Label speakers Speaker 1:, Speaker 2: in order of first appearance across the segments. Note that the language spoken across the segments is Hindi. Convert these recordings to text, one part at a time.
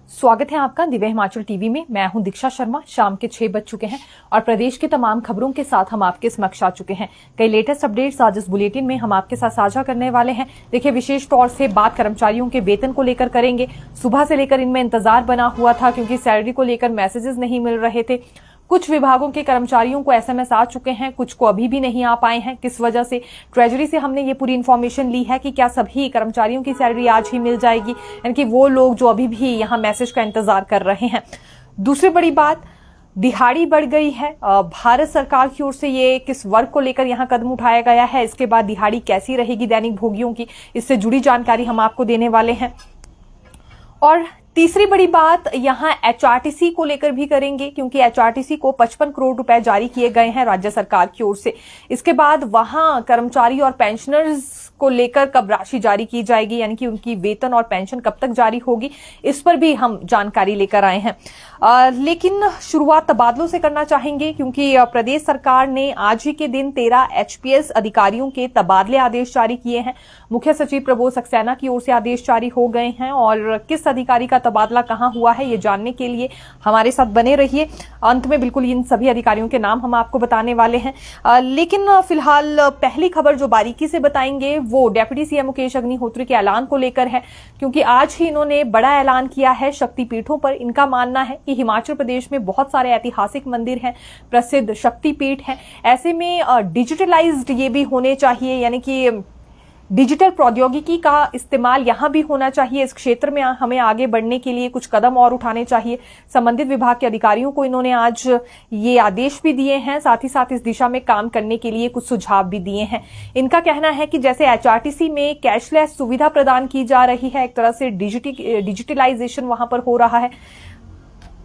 Speaker 1: स्वागत है आपका दिव्य हिमाचल टीवी में। मैं हूं दीक्षा शर्मा। शाम के 6 बज चुके हैं और प्रदेश की तमाम खबरों के साथ हम आपके समक्ष आ चुके हैं। कई लेटेस्ट अपडेट्स आज इस बुलेटिन में हम आपके साथ साझा करने वाले हैं। देखिए, विशेष तौर से बात कर्मचारियों के वेतन को लेकर करेंगे। सुबह से लेकर इनमें इंतजार बना हुआ था क्योंकि सैलरी को लेकर मैसेजेस नहीं मिल रहे थे। कुछ विभागों के कर्मचारियों को एसएमएस आ चुके हैं, कुछ को अभी भी नहीं आ पाए हैं। किस वजह से? ट्रेजरी से हमने ये पूरी इन्फॉर्मेशन ली है कि क्या सभी कर्मचारियों की सैलरी आज ही मिल जाएगी, यानी कि वो लोग जो अभी भी यहाँ मैसेज का इंतजार कर रहे हैं। दूसरी बड़ी बात, दिहाड़ी बढ़ गई है। भारत सरकार की ओर से ये किस वर्ग को लेकर यहाँ कदम उठाया गया है, इसके बाद दिहाड़ी कैसी रहेगी दैनिक भोगियों की, इससे जुड़ी जानकारी हम आपको देने वाले हैं। और तीसरी बड़ी बात यहाँ एचआरटीसी को लेकर भी करेंगे क्योंकि एचआरटीसी को 55 करोड़ रुपए जारी किए गए हैं राज्य सरकार की ओर से। इसके बाद वहां कर्मचारी और पेंशनर्स को लेकर कब राशि जारी की जाएगी, यानी कि उनकी वेतन और पेंशन कब तक जारी होगी, इस पर भी हम जानकारी लेकर आए हैं। लेकिन शुरुआत तबादलों से करना चाहेंगे क्योंकि प्रदेश सरकार ने आज ही के दिन 13 एचपीएस अधिकारियों के तबादले आदेश जारी किए हैं। मुख्य सचिव प्रबोध सक्सेना की ओर से आदेश जारी हो गए हैं और किस अधिकारी का तबादला कहां हुआ है ये जानने के लिए हमारे साथ बने रहिए। अंत में बिल्कुल इन सभी अधिकारियों के नाम हम आपको बताने वाले हैं। लेकिन फिलहाल पहली खबर जो बारीकी से बताएंगे वो डेप्यूटी सीएम मुकेश अग्निहोत्री के ऐलान को लेकर है क्योंकि आज ही इन्होंने बड़ा ऐलान किया है शक्तिपीठों पर। इनका मानना है कि हिमाचल प्रदेश में बहुत सारे ऐतिहासिक मंदिर हैं, प्रसिद्ध शक्तिपीठ हैं, ऐसे में डिजिटलाइज्ड ये भी होने चाहिए, यानी कि डिजिटल प्रौद्योगिकी का इस्तेमाल यहां भी होना चाहिए। इस क्षेत्र में हमें आगे बढ़ने के लिए कुछ कदम और उठाने चाहिए। संबंधित विभाग के अधिकारियों को इन्होंने आज ये आदेश भी दिए हैं, साथ ही साथ इस दिशा में काम करने के लिए कुछ सुझाव भी दिए हैं। इनका कहना है कि जैसे एचआरटीसी में कैशलेस सुविधा प्रदान की जा रही है, एक तरह से डिजिटलाइजेशन वहां पर हो रहा है,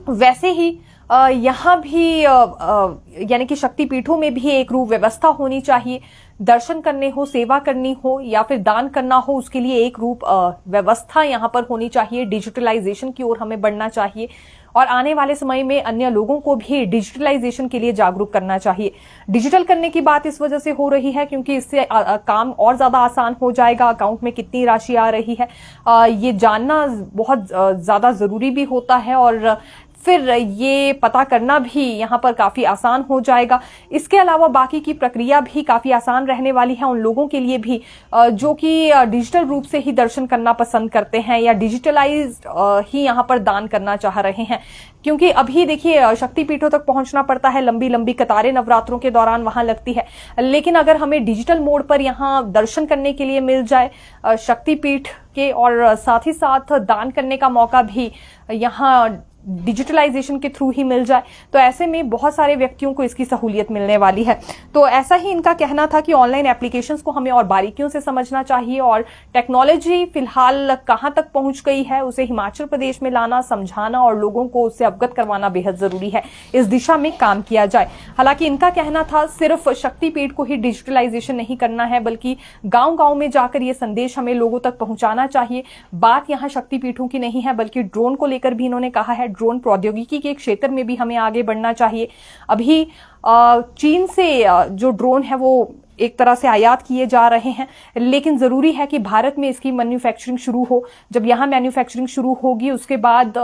Speaker 1: वैसे ही यहाँ भी यानी कि शक्तिपीठों में भी एक रूप व्यवस्था होनी चाहिए। दर्शन करने हो, सेवा करनी हो या फिर दान करना हो, उसके लिए एक रूप व्यवस्था यहाँ पर होनी चाहिए। डिजिटलाइजेशन की ओर हमें बढ़ना चाहिए और आने वाले समय में अन्य लोगों को भी डिजिटलाइजेशन के लिए जागरूक करना चाहिए। डिजिटल करने की बात इस वजह से हो रही है क्योंकि इससे काम और ज्यादा आसान हो जाएगा। अकाउंट में कितनी राशि आ रही है ये जानना बहुत ज्यादा जरूरी भी होता है और फिर ये पता करना भी यहाँ पर काफी आसान हो जाएगा। इसके अलावा बाकी की प्रक्रिया भी काफी आसान रहने वाली है उन लोगों के लिए भी जो कि डिजिटल रूप से ही दर्शन करना पसंद करते हैं या डिजिटलाइज्ड ही यहाँ पर दान करना चाह रहे हैं। क्योंकि अभी देखिए शक्तिपीठों तक पहुंचना पड़ता है, लंबी लंबी कतारें नवरात्रों के दौरान वहां लगती है। लेकिन अगर हमें डिजिटल मोड पर यहाँ दर्शन करने के लिए मिल जाए शक्तिपीठ के और साथ ही साथ दान करने का मौका भी यहाँ डिजिटलाइजेशन के थ्रू ही मिल जाए, तो ऐसे में बहुत सारे व्यक्तियों को इसकी सहूलियत मिलने वाली है। तो ऐसा ही इनका कहना था कि ऑनलाइन एप्लीकेशंस को हमें और बारीकियों से समझना चाहिए और टेक्नोलॉजी फिलहाल कहां तक पहुंच गई है उसे हिमाचल प्रदेश में लाना, समझाना और लोगों को उससे अवगत करवाना बेहद जरूरी है। इस दिशा में काम किया जाए। हालांकि इनका कहना था सिर्फ शक्तिपीठ को ही डिजिटलाइजेशन नहीं करना है बल्कि गांव गांव में जाकर ये संदेश हमें लोगों तक पहुंचाना चाहिए। बात यहाँ शक्तिपीठों की नहीं है बल्कि ड्रोन को लेकर भी इन्होंने कहा है। ड्रोन प्रौद्योगिकी के क्षेत्र में भी हमें आगे बढ़ना चाहिए। अभी चीन से जो ड्रोन है वो एक तरह से आयात किए जा रहे हैं, लेकिन जरूरी है कि भारत में इसकी मैन्युफैक्चरिंग शुरू हो। जब यहां मैन्युफैक्चरिंग शुरू होगी उसके बाद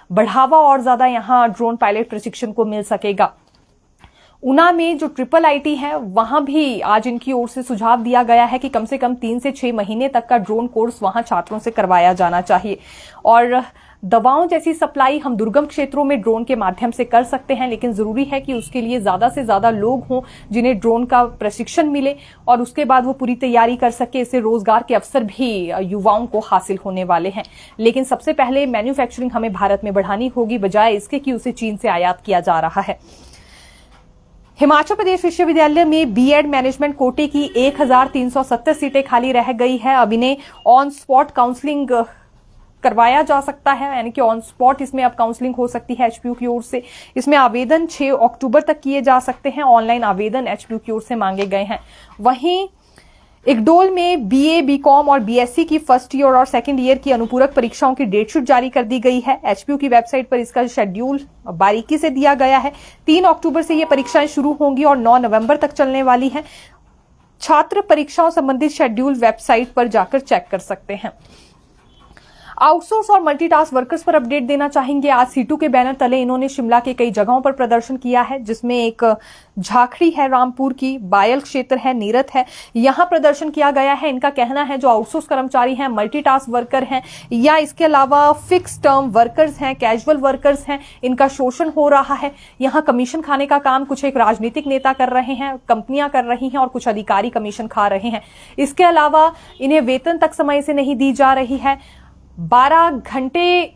Speaker 1: बढ़ावा और ज्यादा यहां ड्रोन पायलट प्रशिक्षण को मिल सकेगा। ऊना में जो IIIT है वहां भी आज इनकी ओर से सुझाव दिया गया है कि कम से कम 3 से 6 महीने तक का ड्रोन कोर्स वहां छात्रों से करवाया जाना चाहिए। और दवाओं जैसी सप्लाई हम दुर्गम क्षेत्रों में ड्रोन के माध्यम से कर सकते हैं, लेकिन जरूरी है कि उसके लिए ज्यादा से ज्यादा लोग हों जिन्हें ड्रोन का प्रशिक्षण मिले और उसके बाद वो पूरी तैयारी कर सके। इससे रोजगार के अवसर भी युवाओं को हासिल होने वाले हैं। लेकिन सबसे पहले मैन्युफैक्चरिंग हमें भारत में बढ़ानी होगी, बजाय इसके कि उसे चीन से आयात किया जा रहा है। हिमाचल प्रदेश विश्वविद्यालय में बीएड मैनेजमेंट कोटे की 1370 सीटें खाली रह गई है। अब इन्हें ऑन स्पॉट काउंसलिंग करवाया जा सकता है, यानी कि ऑन स्पॉट इसमें अब काउंसलिंग हो सकती है एचपीयू की ओर से। इसमें आवेदन 6 अक्टूबर तक किए जा सकते हैं। ऑनलाइन आवेदन एचपीयू की ओर से मांगे गए हैं। वहीं इक्डोल में बीए, बीकॉम और बीएससी की फर्स्ट ईयर और सेकंड ईयर की अनुपूरक परीक्षाओं की डेटशीट जारी कर दी गई है। एचपीयू की वेबसाइट पर इसका शेड्यूल बारीकी से दिया गया है। 3 अक्टूबर से ये परीक्षाएं शुरू होंगी और 9 नवंबर तक चलने वाली हैं। छात्र परीक्षाओं संबंधित शेड्यूल वेबसाइट पर जाकर चेक कर सकते हैं। आउटसोर्स और मल्टीटास्क वर्कर्स पर अपडेट देना चाहेंगे। आज सीटू के बैनर तले इन्होंने शिमला के कई जगहों पर प्रदर्शन किया है, जिसमें एक झाखड़ी है रामपुर की, बायल क्षेत्र है, नीरत है, यहां प्रदर्शन किया गया है। इनका कहना है जो आउटसोर्स कर्मचारी हैं, मल्टीटास्क वर्कर हैं या इसके अलावा फिक्स टर्म वर्कर्स हैं, कैजुअल वर्कर्स हैं, इनका शोषण हो रहा है। यहां कमीशन खाने का काम कुछ एक राजनीतिक नेता कर रहे हैं, कंपनियां कर रही हैं और कुछ अधिकारी कमीशन खा रहे हैं। इसके अलावा इन्हें वेतन तक समय से नहीं दी जा रही है। 12 घंटे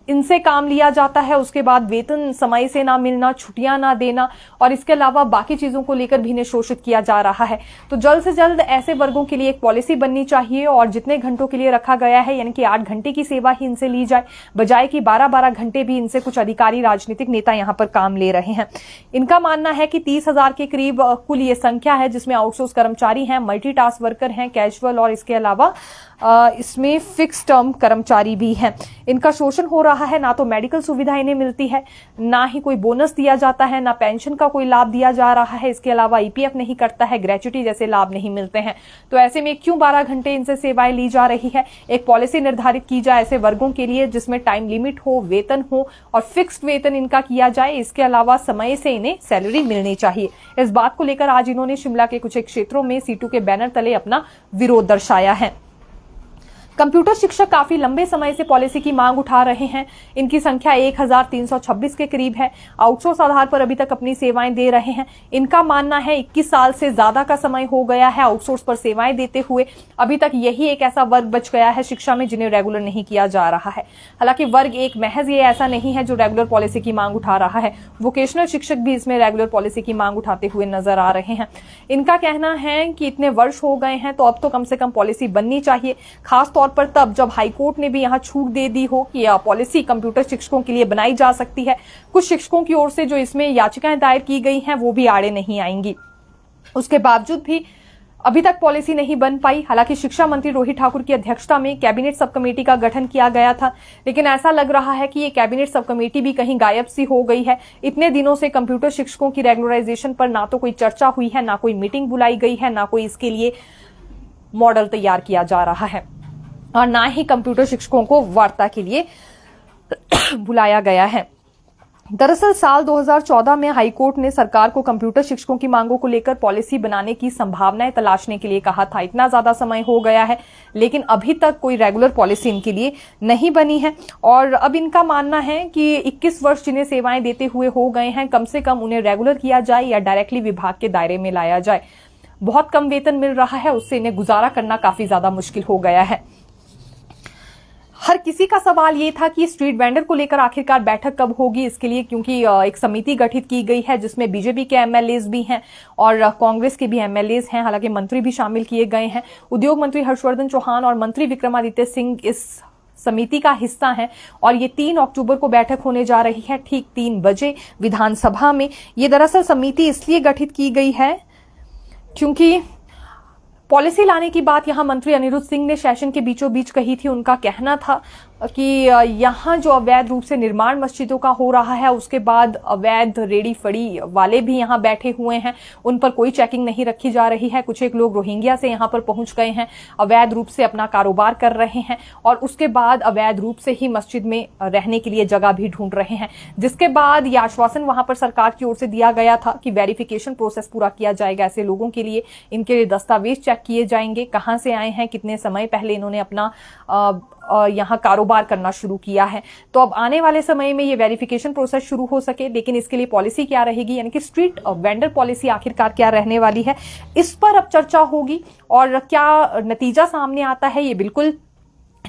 Speaker 1: इनसे काम लिया जाता है, उसके बाद वेतन समय से ना मिलना, छुट्टियां ना देना और इसके अलावा बाकी चीजों को लेकर भी इन्हें शोषित किया जा रहा है। तो जल्द से जल्द ऐसे वर्गों के लिए एक पॉलिसी बननी चाहिए और जितने घंटों के लिए रखा गया है यानी कि 8 घंटे की सेवा ही इनसे ली जाए, बजाय कि 12-12 घंटे भी इनसे कुछ अधिकारी राजनीतिक नेता यहां पर काम ले रहे हैं। इनका मानना है कि 30,000 के करीब कुल ये संख्या है, जिसमें आउटसोर्स कर्मचारी हैं, मल्टीटास्क वर्कर हैं, कैजुअल और इसके अलावा इसमें फिक्स टर्म कर्मचारी भी हैं। इनका शोषण हो रहा है, ना तो मेडिकल सुविधा इन्हें मिलती है, ना ही कोई बोनस दिया जाता है, ना पेंशन का कोई लाभ दिया जा रहा है, इसके अलावा ईपीएफ नहीं कटता है, ग्रेच्युटी जैसे लाभ नहीं मिलते हैं। तो ऐसे में क्यों 12 घंटे इनसे सेवाएं ली जा रही है? एक पॉलिसी निर्धारित की जाए ऐसे वर्गों के लिए जिसमें टाइम लिमिट हो, वेतन हो और फिक्स्ड वेतन इनका किया जाए। इसके अलावा समय से इन्हें सैलरी मिलनी चाहिए। इस बात को लेकर आज इन्होंने शिमला के कुछ एक क्षेत्रों में सीटू के बैनर तले अपना विरोध दर्शाया है। कंप्यूटर शिक्षक काफी लंबे समय से पॉलिसी की मांग उठा रहे हैं। इनकी संख्या 1326 के करीब है। आउटसोर्स आधार पर अभी तक अपनी सेवाएं दे रहे हैं। इनका मानना है 21 साल से ज्यादा का समय हो गया है आउटसोर्स पर सेवाएं देते हुए। अभी तक यही एक ऐसा वर्ग बच गया है शिक्षा में जिन्हें रेगुलर नहीं किया जा रहा है। हालांकि वर्ग एक महज ये ऐसा नहीं है जो रेगुलर पॉलिसी की मांग उठा रहा है, वोकेशनल शिक्षक भी इसमें रेगुलर पॉलिसी की मांग उठाते हुए नजर आ रहे हैं। इनका कहना है कि इतने वर्ष हो गए हैं तो अब तो कम से कम पॉलिसी बननी चाहिए, खासतौर पर तब जब हाईकोर्ट ने भी यहां छूट दे दी हो कि यह पॉलिसी कंप्यूटर शिक्षकों के लिए बनाई जा सकती है। कुछ शिक्षकों की ओर से जो इसमें याचिकाएं दायर की गई हैं वो भी आड़े नहीं आएंगी। उसके बावजूद भी अभी तक पॉलिसी नहीं बन पाई। हालांकि शिक्षा मंत्री रोहित ठाकुर की अध्यक्षता में कैबिनेट सब कमेटी का गठन किया गया था, लेकिन ऐसा लग रहा है कि ये कैबिनेट सब कमेटी भी कहीं गायब सी हो गई है। इतने दिनों से कंप्यूटर शिक्षकों की रेगुलराइजेशन पर ना तो कोई चर्चा हुई है, ना कोई मीटिंग बुलाई गई है, ना कोई इसके लिए मॉडल तैयार किया जा रहा है और ना ही कंप्यूटर शिक्षकों को वार्ता के लिए बुलाया गया है। दरअसल साल 2014 में हाईकोर्ट ने सरकार को कंप्यूटर शिक्षकों की मांगों को लेकर पॉलिसी बनाने की संभावनाएं तलाशने के लिए कहा था। इतना ज्यादा समय हो गया है लेकिन अभी तक कोई रेगुलर पॉलिसी इनके लिए नहीं बनी है और अब इनका मानना है कि 21 वर्ष जिन्हें सेवाएं देते हुए हो गए हैं, कम से कम उन्हें रेगुलर किया जाए या डायरेक्टली विभाग के दायरे में लाया जाए। बहुत कम वेतन मिल रहा है, उससे इन्हें गुजारा करना काफी ज्यादा मुश्किल हो गया है। हर किसी का सवाल ये था कि स्ट्रीट वेंडर को लेकर आखिरकार बैठक कब होगी इसके लिए, क्योंकि एक समिति गठित की गई है जिसमें बीजेपी के एमएलएज भी हैं और कांग्रेस के भी एमएलएज हैं। हालांकि मंत्री भी शामिल किए गए हैं। उद्योग मंत्री हर्षवर्धन चौहान और मंत्री विक्रमादित्य सिंह इस समिति का हिस्सा है और ये 3 अक्टूबर को बैठक होने जा रही है, ठीक 3 बजे विधानसभा में। ये दरअसल समिति इसलिए गठित की गई है क्योंकि पॉलिसी लाने की बात यहां मंत्री अनिरुद्ध सिंह ने सेशन के बीचों बीच कही थी। उनका कहना था कि यहां जो अवैध रूप से निर्माण मस्जिदों का हो रहा है, उसके बाद अवैध रेडी फड़ी वाले भी यहां बैठे हुए हैं, उन पर कोई चेकिंग नहीं रखी जा रही है। कुछ एक लोग रोहिंग्या से यहां पर पहुंच गए हैं, अवैध रूप से अपना कारोबार कर रहे हैं और उसके बाद अवैध रूप से ही मस्जिद में रहने के लिए जगह भी ढूंढ रहे हैं। जिसके बाद यह आश्वासन वहां पर सरकार की ओर से दिया गया था कि वेरिफिकेशन प्रोसेस पूरा किया जाएगा ऐसे लोगों के लिए, इनके दस्तावेज चेक किए जाएंगे, कहां से आए हैं, कितने समय पहले इन्होंने अपना यहां कारोबार करना शुरू किया है। तो अब आने वाले समय में ये वेरिफिकेशन प्रोसेस शुरू हो सके, लेकिन इसके लिए पॉलिसी क्या रहेगी, यानी कि स्ट्रीट वेंडर पॉलिसी आखिरकार क्या रहने वाली है, इस पर अब चर्चा होगी और क्या नतीजा सामने आता है ये बिल्कुल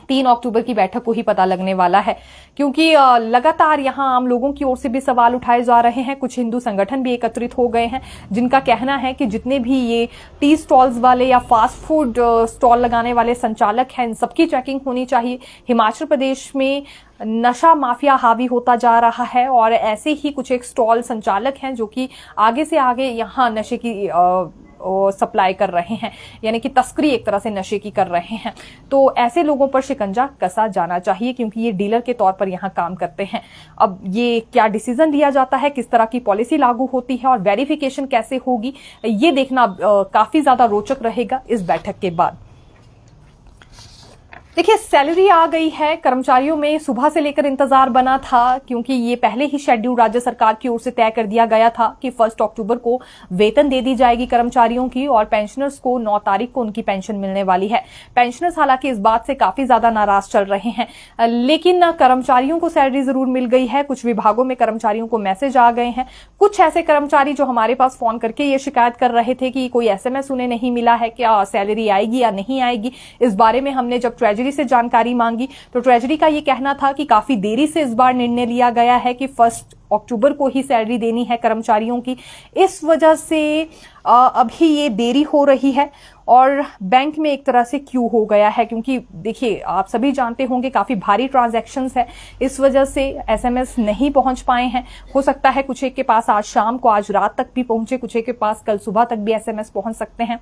Speaker 1: 3 अक्टूबर की बैठक को ही पता लगने वाला है। क्योंकि लगातार यहां आम लोगों की ओर से भी सवाल उठाए जा रहे हैं। कुछ हिंदू संगठन भी एकत्रित हो गए हैं जिनका कहना है कि जितने भी ये टी स्टॉल्स वाले या फास्ट फूड स्टॉल लगाने वाले संचालक हैं, इन सबकी चेकिंग होनी चाहिए। हिमाचल प्रदेश में नशा माफिया हावी होता जा रहा है और ऐसे ही कुछ एक स्टॉल संचालक हैं जो कि आगे से आगे यहां नशे की सप्लाई कर रहे हैं, यानी कि तस्करी एक तरह से नशे की कर रहे हैं। तो ऐसे लोगों पर शिकंजा कसा जाना चाहिए क्योंकि ये डीलर के तौर पर यहां काम करते हैं। अब ये क्या डिसीजन लिया जाता है, किस तरह की पॉलिसी लागू होती है और वेरिफिकेशन कैसे होगी, ये देखना काफी ज्यादा रोचक रहेगा इस बैठक के बाद। देखिए, सैलरी आ गई है। कर्मचारियों में सुबह से लेकर इंतजार बना था, क्योंकि ये पहले ही शेड्यूल राज्य सरकार की ओर से तय कर दिया गया था कि 1 अक्टूबर को वेतन दे दी जाएगी कर्मचारियों की, और पेंशनर्स को 9 तारीख को उनकी पेंशन मिलने वाली है। पेंशनर्स हालांकि इस बात से काफी ज्यादा नाराज चल रहे हैं, लेकिन कर्मचारियों को सैलरी जरूर मिल गई है। कुछ विभागों में कर्मचारियों को मैसेज आ गए हैं। कुछ ऐसे कर्मचारी जो हमारे पास फोन करके ये शिकायत कर रहे थे कि कोई SMS उन्हें नहीं मिला है, क्या सैलरी आएगी या नहीं आएगी। इस बारे में हमने जब ट्रेजरी से जानकारी मांगी तो ट्रेजरी का यह कहना था कि काफी देरी से इस बार निर्णय लिया गया है कि 1 अक्टूबर को ही सैलरी देनी है कर्मचारियों की। इस वजह से अभी ये देरी हो रही है और बैंक में एक तरह से क्यू हो गया है, क्योंकि देखिए, आप सभी जानते होंगे काफी भारी ट्रांजैक्शंस है। इस वजह से SMS नहीं पहुंच पाए हैं। हो सकता है कुछ एक के पास आज शाम को, आज रात तक भी पहुंचे, कुछ एक के पास कल सुबह तक भी SMS पहुंच सकते हैं।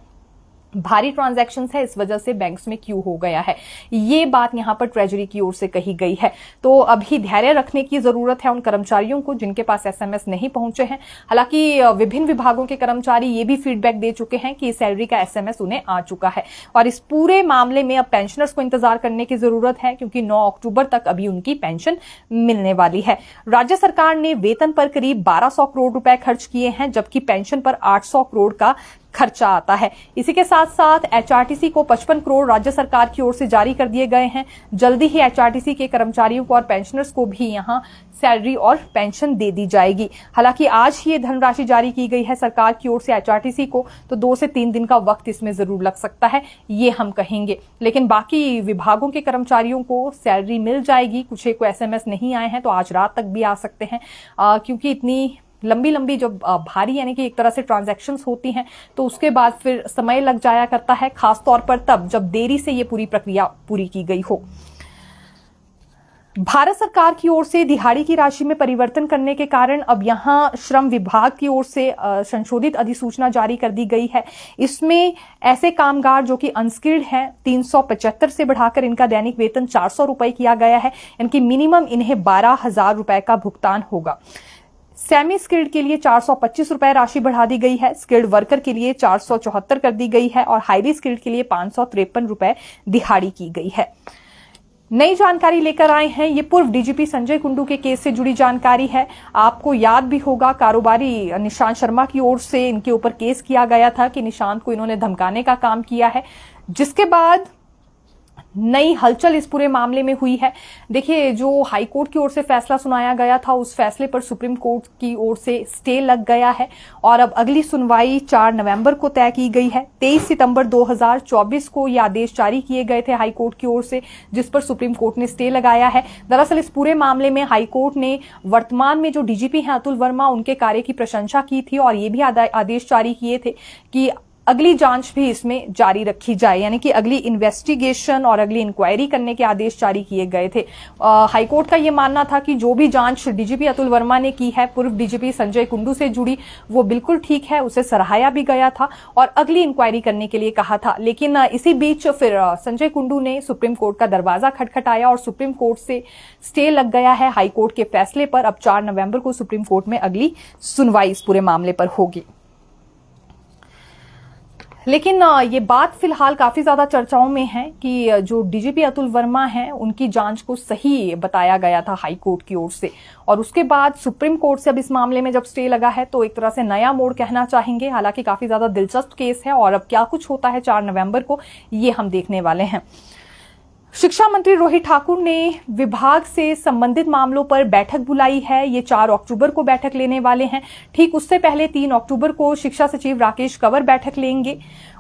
Speaker 1: भारी ट्रांजैक्शंस है, इस वजह से बैंक्स में क्यू हो गया है। ये बात यहां पर ट्रेजरी की ओर से कही गई है। तो अभी धैर्य रखने की जरूरत है उन कर्मचारियों को जिनके पास SMS नहीं पहुंचे हैं। हालांकि विभिन्न विभागों के कर्मचारी ये भी फीडबैक दे चुके हैं कि सैलरी का SMS उन्हें आ चुका है, और इस पूरे मामले में अब पेंशनर्स को इंतजार करने की जरूरत है, क्योंकि 9 अक्टूबर तक अभी उनकी पेंशन मिलने वाली है। राज्य सरकार ने वेतन पर करीब 1200 करोड़ रुपए खर्च किए हैं, जबकि पेंशन पर 800 करोड़ का खर्चा आता है। इसी के साथ साथ HRTC को 55 करोड़ राज्य सरकार की ओर से जारी कर दिए गए हैं। जल्दी ही HRTC के कर्मचारियों को और पेंशनर्स को भी यहां सैलरी और पेंशन दे दी जाएगी। हालांकि आज ही ये धनराशि जारी की गई है सरकार की ओर से HRTC को, तो 2 से 3 दिन का वक्त इसमें जरूर लग सकता है, ये हम कहेंगे। लेकिन बाकी विभागों के कर्मचारियों को सैलरी मिल जाएगी। कुछ एक को SMS नहीं आए हैं तो आज रात तक भी आ सकते हैं, क्योंकि इतनी लंबी जो भारी यानी कि एक तरह से ट्रांजैक्शंस होती हैं तो उसके बाद फिर समय लग जाया करता है, खासतौर पर तब जब देरी से ये पूरी प्रक्रिया पूरी की गई हो। भारत सरकार की ओर से दिहाड़ी की राशि में परिवर्तन करने के कारण अब यहां श्रम विभाग की ओर से संशोधित अधिसूचना जारी कर दी गई है। इसमें ऐसे कामगार जो कि अनस्किल्ड हैं, 375 से बढ़ाकर इनका दैनिक वेतन 400 रुपए किया गया है। इनकी मिनिमम इन्हें 12,000 रुपए का भुगतान होगा। सेमी स्किल्ड के लिए 425 रुपए राशि बढ़ा दी गई है। स्किल्ड वर्कर के लिए 474 कर दी गई है और हाईली स्किल्ड के लिए 553 रुपए दिहाड़ी की गई है। नई जानकारी लेकर आए हैं, ये पूर्व DGP संजय कुंडू के केस से जुड़ी जानकारी है। आपको याद भी होगा, कारोबारी निशांत शर्मा की ओर से इनके ऊपर केस किया गया था कि निशांत को इन्होंने धमकाने का काम किया है, जिसके बाद नई हलचल इस पूरे मामले में हुई है। देखिए, जो हाई कोर्ट की ओर से फैसला सुनाया गया था, उस फैसले पर सुप्रीम कोर्ट की ओर से स्टे लग गया है और अब अगली सुनवाई 4 नवंबर को तय की गई है। 23 सितंबर 2024 को ये आदेश जारी किए गए थे हाई कोर्ट की ओर से, जिस पर सुप्रीम कोर्ट ने स्टे लगाया है। दरअसल इस पूरे मामले में हाई कोर्ट ने वर्तमान में जो DGP हैं अतुल वर्मा, उनके कार्य की प्रशंसा की थी और ये भी आदेश जारी किए थे कि अगली जांच भी इसमें जारी रखी जाए, यानी कि अगली इन्वेस्टिगेशन और अगली इंक्वायरी करने के आदेश जारी किए गए थे। हाईकोर्ट का यह मानना था कि जो भी जांच DGP अतुल वर्मा ने की है पूर्व DGP संजय कुंडू से जुड़ी, वो बिल्कुल ठीक है, उसे सराहाया भी गया था और अगली इंक्वायरी करने के लिए कहा था। लेकिन इसी बीच फिर संजय कुंडू ने सुप्रीम कोर्ट का दरवाजा खटखटाया और सुप्रीम कोर्ट से स्टे लग गया है हाईकोर्ट के फैसले पर। अब 4 नवंबर को सुप्रीम कोर्ट में अगली सुनवाई इस पूरे मामले पर होगी। लेकिन ये बात फिलहाल काफी ज्यादा चर्चाओं में है कि जो DGP अतुल वर्मा हैं, उनकी जांच को सही बताया गया था हाई कोर्ट की ओर से, और उसके बाद सुप्रीम कोर्ट से अब इस मामले में जब स्टे लगा है तो एक तरह से नया मोड़ कहना चाहेंगे। हालांकि काफी ज्यादा दिलचस्प केस है और अब क्या कुछ होता है 4 नवंबर को, ये हम देखने वाले हैं। शिक्षा मंत्री रोहित ठाकुर ने विभाग से संबंधित मामलों पर बैठक बुलाई है। ये 4 अक्टूबर को बैठक लेने वाले हैं। ठीक उससे पहले 3 अक्टूबर को शिक्षा सचिव राकेश कंवर बैठक लेंगे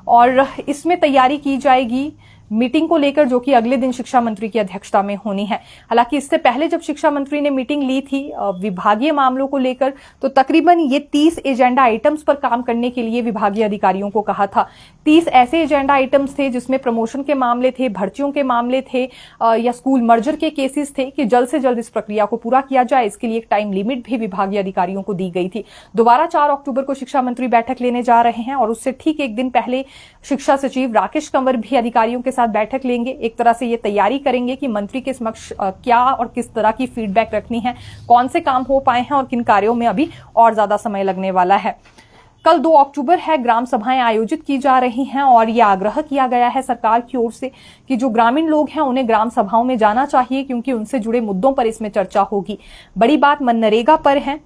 Speaker 1: और इसमें तैयारी की जाएगी मीटिंग को लेकर, जो कि अगले दिन शिक्षा मंत्री की अध्यक्षता में होनी है। हालांकि इससे पहले जब शिक्षा मंत्री ने मीटिंग ली थी विभागीय मामलों को लेकर, तो तकरीबन ये 30 एजेंडा आइटम्स पर काम करने के लिए विभागीय अधिकारियों को कहा था। 30 ऐसे एजेंडा आइटम्स थे जिसमें प्रमोशन के मामले थे, भर्तियों के मामले थे या स्कूल मर्जर के केसेस थे कि जल्द से जल्द इस प्रक्रिया को पूरा किया जाए। इसके लिए एक टाइम लिमिट भी विभागीय अधिकारियों को दी गई थी। दोबारा 4 अक्टूबर को शिक्षा मंत्री बैठक लेने जा रहे हैं और उससे ठीक एक दिन पहले शिक्षा सचिव राकेश कंवर भी अधिकारियों के साथ बैठक लेंगे। एक तरह से ये तैयारी करेंगे कि मंत्री के समक्ष क्या और किस तरह की फीडबैक रखनी है, कौन से काम हो पाए हैं और किन कार्यों में अभी और ज्यादा समय लगने वाला है। कल 2 अक्टूबर है, ग्राम सभाएं आयोजित की जा रही हैं और ये आग्रह किया गया है सरकार की ओर से कि जो ग्रामीण लोग हैं उन्हें ग्राम सभाओं में जाना चाहिए, क्योंकि उनसे जुड़े मुद्दों पर इसमें चर्चा होगी। बड़ी बात मनरेगा पर है।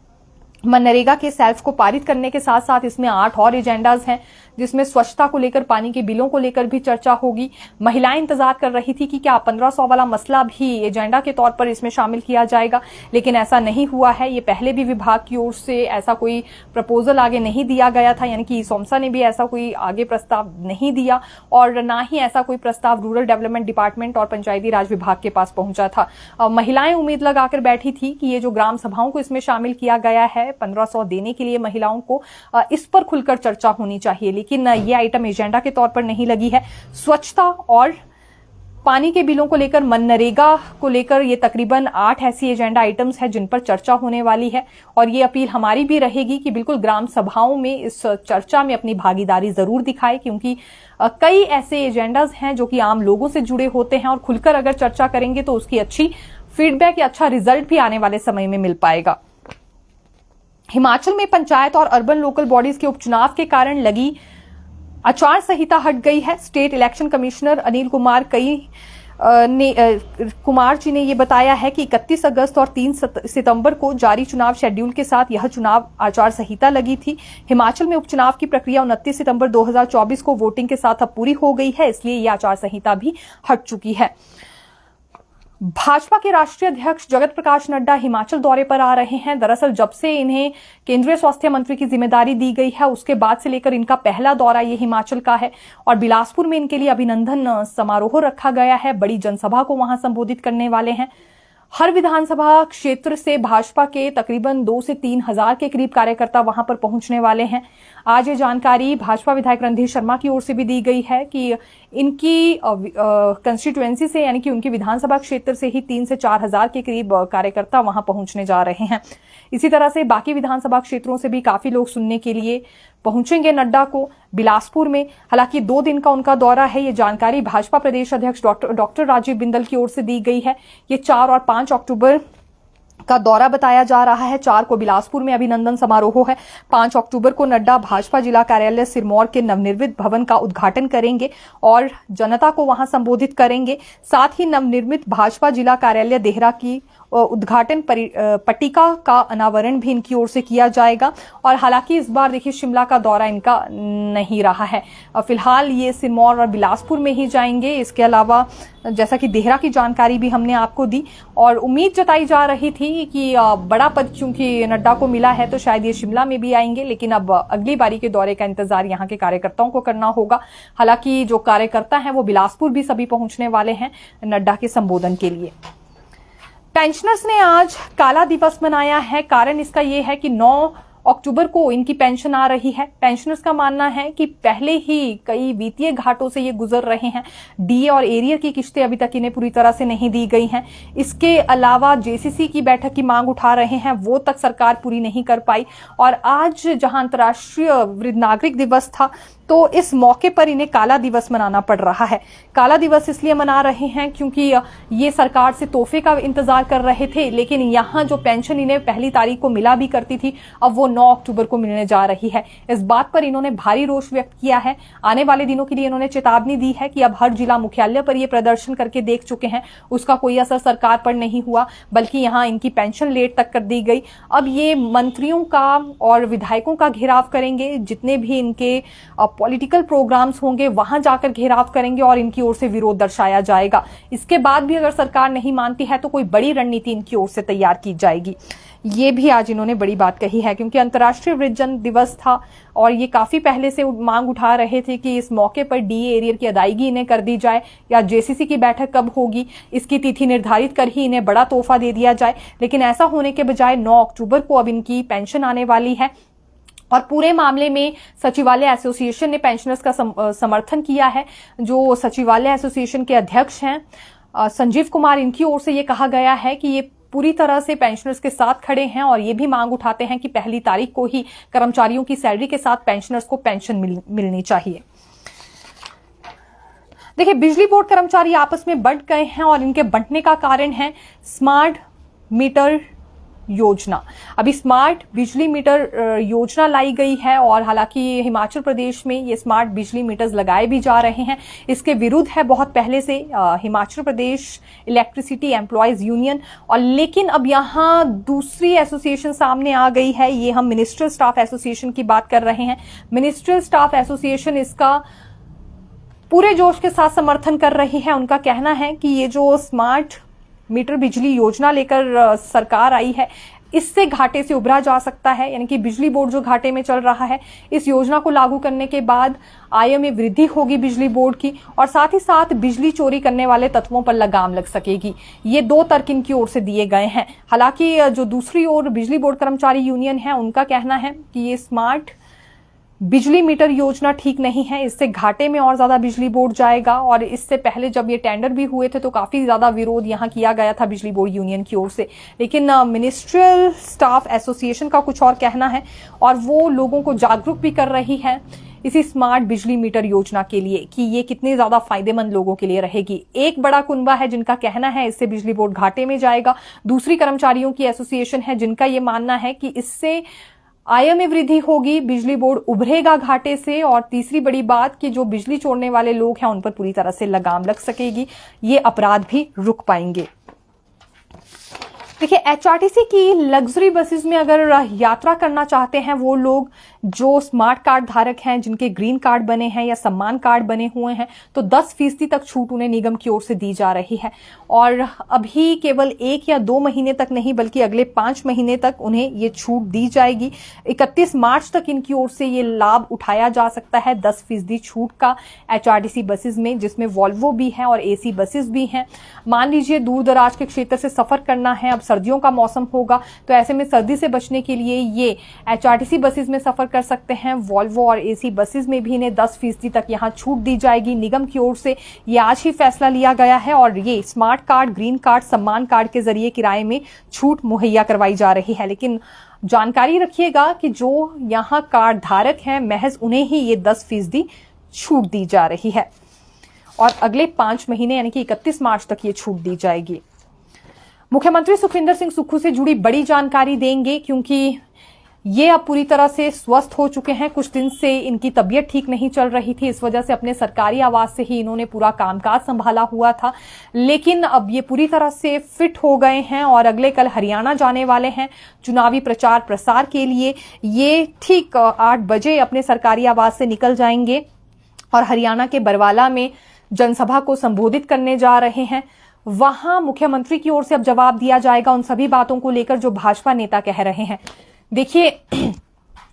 Speaker 1: मनरेगा के सेल्फ को पारित करने के साथ साथ इसमें 8 और एजेंडाज हैं, जिसमें स्वच्छता को लेकर, पानी के बिलों को लेकर भी चर्चा होगी। महिलाएं इंतजार कर रही थी कि क्या 1500 वाला मसला भी एजेंडा के तौर पर इसमें शामिल किया जाएगा, लेकिन ऐसा नहीं हुआ है। ये पहले भी विभाग की ओर से ऐसा कोई प्रपोजल आगे नहीं दिया गया था, यानी कि सोमसा ने भी ऐसा कोई आगे प्रस्ताव नहीं दिया और ना ही ऐसा कोई प्रस्ताव रूरल डेवलपमेंट डिपार्टमेंट और पंचायती राज विभाग के पास पहुंचा था। महिलाएं उम्मीद लगाकर बैठी थी कि ये जो ग्राम सभाओं को इसमें शामिल किया गया है 1500 देने के लिए महिलाओं को, इस पर खुलकर चर्चा होनी चाहिए, लेकिन ये आइटम एजेंडा के तौर पर नहीं लगी है। स्वच्छता और पानी के बिलों को लेकर, मनरेगा को लेकर ये तकरीबन 8 ऐसी एजेंडा आइटम्स हैं जिन पर चर्चा होने वाली है और ये अपील हमारी भी रहेगी कि बिल्कुल ग्राम सभाओं में इस चर्चा में अपनी भागीदारी जरूर दिखाए, क्योंकि कई ऐसे एजेंडाज हैं जो कि आम लोगों से जुड़े होते हैं और खुलकर अगर चर्चा करेंगे तो उसकी अच्छी फीडबैक या अच्छा रिजल्ट भी आने वाले समय में मिल पाएगा। हिमाचल में पंचायत और अर्बन लोकल बॉडीज के उपचुनाव के कारण लगी आचार संहिता हट गई है। State election commissioner Anil Kumar Kumar ji ने यह बताया है कि 31 अगस्त और 3 सितंबर को जारी चुनाव शेड्यूल के साथ यह चुनाव आचार संहिता लगी थी। हिमाचल में उपचुनाव की प्रक्रिया 29 सितंबर 2024 को वोटिंग के साथ अब पूरी हो गई है, इसलिए यह आचार संहिता भी हट चुकी है। भाजपा के राष्ट्रीय अध्यक्ष जगत प्रकाश नड्डा हिमाचल दौरे पर आ रहे हैं। दरअसल जब से इन्हें केंद्रीय स्वास्थ्य मंत्री की जिम्मेदारी दी गई है उसके बाद से लेकर इनका पहला दौरा ये हिमाचल का है और बिलासपुर में इनके लिए अभिनंदन समारोह रखा गया है। बड़ी जनसभा को वहां संबोधित करने वाले हैं। हर विधानसभा क्षेत्र से भाजपा के तकरीबन 2 से 3 हजार के करीब कार्यकर्ता वहां पर पहुंचने वाले हैं। आज ये जानकारी भाजपा विधायक रणधीर शर्मा की ओर से भी दी गई है कि इनकी कंस्टिट्यूएंसी से, यानी कि उनकी विधानसभा क्षेत्र से ही 3 से 4 हजार के करीब कार्यकर्ता वहां पहुंचने जा रहे हैं। इसी तरह से बाकी विधानसभा क्षेत्रों से भी काफी लोग सुनने के लिए पहुंचेंगे नड्डा को बिलासपुर में। हालांकि 2 दिन का उनका दौरा है, ये जानकारी भाजपा प्रदेश अध्यक्ष डॉक्टर राजीव बिंदल की ओर से दी गई है। ये 4 और 5 अक्टूबर का दौरा बताया जा रहा है। 4 को बिलासपुर में अभिनंदन समारोह है। 5 अक्टूबर को नड्डा भाजपा जिला कार्यालय सिरमौर के नवनिर्मित भवन का उद्घाटन करेंगे और जनता को वहां संबोधित करेंगे। साथ ही नवनिर्मित भाजपा जिला कार्यालय देहरा की उद्घाटन पट्टिका का अनावरण भी इनकी ओर से किया जाएगा। और हालांकि इस बार देखिए शिमला का दौरा इनका नहीं रहा है, फिलहाल ये सिरमौर और बिलासपुर में ही जाएंगे। इसके अलावा जैसा कि देहरा की जानकारी भी हमने आपको दी और उम्मीद जताई जा रही थी कि बड़ा पद चूंकि नड्डा को मिला है तो शायद ये शिमला में भी आएंगे, लेकिन अब अगली बारी के दौरे का इंतजार यहाँ के कार्यकर्ताओं को करना होगा। हालांकि जो कार्यकर्ता हैं वो बिलासपुर भी सभी पहुंचने वाले हैं नड्डा के संबोधन के लिए। पेंशनर्स ने आज काला दिवस मनाया है। कारण इसका यह है कि 9 अक्टूबर को इनकी पेंशन आ रही है। पेंशनर्स का मानना है कि पहले ही कई वित्तीय घाटों से ये गुजर रहे हैं। डीए और एरियर की किश्तें अभी तक इन्हें पूरी तरह से नहीं दी गई हैं। इसके अलावा जेसीसी की बैठक की मांग उठा रहे हैं, वो तक सरकार पूरी नहीं कर पाई। और आज जहां अंतर्राष्ट्रीय वृद्ध नागरिक दिवस था तो इस मौके पर इन्हें काला दिवस मनाना पड़ रहा है। काला दिवस इसलिए मना रहे हैं क्योंकि ये सरकार से तोहफे का इंतजार कर रहे थे, लेकिन यहाँ जो पेंशन इन्हें पहली तारीख को मिला भी करती थी अब वो 9 अक्टूबर को मिलने जा रही है। इस बात पर इन्होंने भारी रोष व्यक्त किया है। आने वाले दिनों के लिए इन्होंने चेतावनी दी है कि अब हर जिला मुख्यालय पर ये प्रदर्शन करके देख चुके हैं, उसका कोई असर सरकार पर नहीं हुआ, बल्कि यहाँ इनकी पेंशन लेट तक कर दी गई। अब ये मंत्रियों का और विधायकों का घेराव करेंगे, जितने भी इनके पॉलिटिकल प्रोग्राम्स होंगे वहां जाकर घेराव करेंगे और इनकी ओर से विरोध दर्शाया जाएगा। इसके बाद भी अगर सरकार नहीं मानती है तो कोई बड़ी रणनीति इनकी ओर से तैयार की जाएगी। ये भी आज इन्होंने बड़ी बात कही है, क्योंकि अंतर्राष्ट्रीय वृद्धजन दिवस था और ये काफी पहले से मांग उठा रहे थे कि इस मौके पर डीए एरियर की अदायगी इन्हें कर दी जाए या जेसीसी की बैठक कब होगी इसकी तिथि निर्धारित कर ही इन्हें बड़ा तोहफा दे दिया जाए। लेकिन ऐसा होने के बजाय 9 अक्टूबर को अब इनकी पेंशन आने वाली है और पूरे मामले में सचिवालय एसोसिएशन ने पेंशनर्स का समर्थन किया है। जो सचिवालय एसोसिएशन के अध्यक्ष हैं संजीव कुमार, इनकी ओर से ये कहा गया है कि ये पूरी तरह से पेंशनर्स के साथ खड़े हैं और ये भी मांग उठाते हैं कि पहली तारीख को ही कर्मचारियों की सैलरी के साथ पेंशनर्स को पेंशन मिलनी चाहिए। देखिए, बिजली बोर्ड कर्मचारी आपस में बंट गए हैं और इनके बंटने का कारण है स्मार्ट मीटर योजना। अभी स्मार्ट बिजली मीटर योजना लाई गई है और हालांकि हिमाचल प्रदेश में ये स्मार्ट बिजली मीटर्स लगाए भी जा रहे हैं। इसके विरुद्ध है बहुत पहले से Himachal Pradesh electricity employees union, और लेकिन अब यहाँ दूसरी एसोसिएशन सामने आ गई है। ये हम मिनिस्ट्रियल स्टाफ एसोसिएशन की बात कर रहे हैं। मिनिस्ट्रियल स्टाफ एसोसिएशन इसका पूरे जोश के साथ समर्थन कर रही है। उनका कहना है कि ये जो स्मार्ट मीटर बिजली योजना लेकर सरकार आई है, इससे घाटे से उभरा जा सकता है। यानी कि बिजली बोर्ड जो घाटे में चल रहा है, इस योजना को लागू करने के बाद आय में वृद्धि होगी बिजली बोर्ड की, और साथ ही साथ बिजली चोरी करने वाले तत्वों पर लगाम लग सकेगी। ये दो तर्क इनकी ओर से दिए गए हैं। हालांकि जो दूसरी ओर बिजली बोर्ड कर्मचारी यूनियन है, उनका कहना है कि ये स्मार्ट बिजली मीटर योजना ठीक नहीं है, इससे घाटे में और ज्यादा बिजली बोर्ड जाएगा। और इससे पहले जब ये टेंडर भी हुए थे तो काफी ज्यादा विरोध यहाँ किया गया था बिजली बोर्ड यूनियन की ओर से, लेकिन मिनिस्ट्रियल स्टाफ एसोसिएशन का कुछ और कहना है और वो लोगों को जागरूक भी कर रही है इसी स्मार्ट बिजली मीटर योजना के लिए कि ये कितनी ज्यादा फायदेमंद लोगों के लिए रहेगी। एक बड़ा कुनबा है जिनका कहना है इससे बिजली बोर्ड घाटे में जाएगा। दूसरी कर्मचारियों की एसोसिएशन है जिनका ये मानना है कि इससे आय में वृद्धि होगी, बिजली बोर्ड उभरेगा घाटे से, और तीसरी बड़ी बात कि जो बिजली चोरने वाले लोग हैं उन पर पूरी तरह से लगाम लग सकेगी, ये अपराध भी रुक पाएंगे। देखिए, एचआरटीसी की लग्जरी बसेस में अगर यात्रा करना चाहते हैं वो लोग जो स्मार्ट कार्ड धारक हैं, जिनके ग्रीन कार्ड बने हैं या सम्मान कार्ड बने हुए हैं, तो 10% तक छूट उन्हें निगम की ओर से दी जा रही है। और अभी केवल 1 या 2 महीने तक नहीं बल्कि अगले 5 महीने तक उन्हें ये छूट दी जाएगी। 31 मार्च तक इनकी ओर से ये लाभ उठाया जा सकता है 10% छूट का एचआरटीसी बसेस में, जिसमें वॉल्वो भी है और एसी बसेस भी हैं। मान लीजिए दूर दराज के क्षेत्र से सफर करना है, अब सर्दियों का मौसम होगा तो ऐसे में सर्दी से बचने के लिए ये एचआरटीसी बसेस में सफर कर सकते हैं। वॉल्वो और एसी बसेस में भी इन्हें 10% तक यहां छूट दी जाएगी। निगम की ओर से ये आज ही फैसला लिया गया है और ये स्मार्ट कार्ड, ग्रीन कार्ड, सम्मान कार्ड के जरिए किराए में छूट मुहैया करवाई जा रही है। लेकिन जानकारी रखिएगा कि जो यहां कार्ड धारक हैं महज उन्हें ही ये 10% छूट दी जा रही है और अगले 5 महीने यानी कि 31 मार्च तक ये छूट दी जाएगी। मुख्यमंत्री सुखविंदर सिंह सुक्खू से जुड़ी बड़ी जानकारी देंगे क्योंकि ये अब पूरी तरह से स्वस्थ हो चुके हैं। कुछ दिन से इनकी तबीयत ठीक नहीं चल रही थी, इस वजह से अपने सरकारी आवास से ही इन्होंने पूरा कामकाज संभाला हुआ था, लेकिन अब ये पूरी तरह से फिट हो गए हैं और अगले कल हरियाणा जाने वाले हैं चुनावी प्रचार प्रसार के लिए। ये ठीक 8 बजे अपने सरकारी आवास से निकल जाएंगे और हरियाणा के बरवाला में जनसभा को संबोधित करने जा रहे हैं। वहां मुख्यमंत्री की ओर से अब जवाब दिया जाएगा उन सभी बातों को लेकर जो भाजपा नेता कह रहे हैं। देखिए,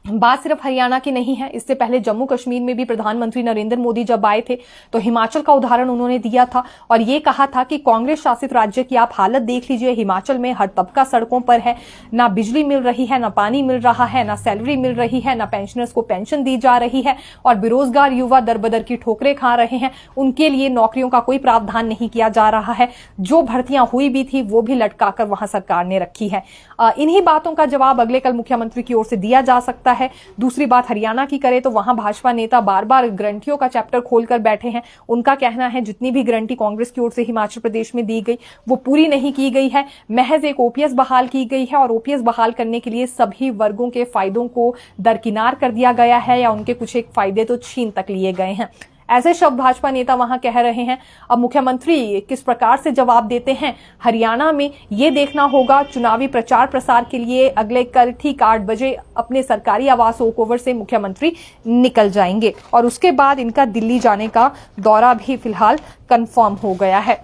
Speaker 1: बात सिर्फ हरियाणा की नहीं है, इससे पहले जम्मू कश्मीर में भी प्रधानमंत्री नरेंद्र मोदी जब आए थे तो हिमाचल का उदाहरण उन्होंने दिया था और ये कहा था कि कांग्रेस शासित राज्य की आप हालत देख लीजिए, हिमाचल में हर तबका सड़कों पर है, ना बिजली मिल रही है, ना पानी मिल रहा है, ना सैलरी मिल रही है, ना पेंशनर्स को पेंशन दी जा रही है और बेरोजगार युवा दर-बदर की ठोकरें खा रहे हैं। उनके लिए नौकरियों का कोई प्रावधान नहीं किया जा रहा है, जो भर्तियां हुई भी थी वो भी लटकाकर वहां सरकार ने रखी है। इन्हीं बातों का जवाब अगले कल मुख्यमंत्री की ओर से दिया जा सकता है। दूसरी बात हरियाणा की करें तो वहां भाजपा नेता बार बार गारंटियों का चैप्टर खोलकर बैठे हैं। उनका कहना है जितनी भी गारंटी कांग्रेस की ओर से हिमाचल प्रदेश में दी गई वो पूरी नहीं की गई है, महज एक ओपीएस बहाल की गई है और ओपीएस बहाल करने के लिए सभी वर्गों के फायदों को दरकिनार कर दिया गया है या उनके कुछ एक फायदे तो छीन तक लिए गए हैं। ऐसे शब्द भाजपा नेता वहां कह रहे हैं। अब मुख्यमंत्री किस प्रकार से जवाब देते हैं हरियाणा में ये देखना होगा। चुनावी प्रचार प्रसार के लिए अगले कल ठीक 8 बजे अपने सरकारी आवास ओक ओवर से मुख्यमंत्री निकल जाएंगे और उसके बाद इनका दिल्ली जाने का दौरा भी फिलहाल कंफर्म हो गया है।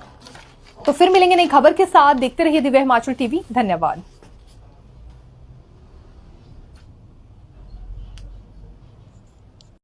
Speaker 1: तो फिर मिलेंगे नई खबर के साथ, देखते रहिए दिव्य हिमाचल टीवी। धन्यवाद।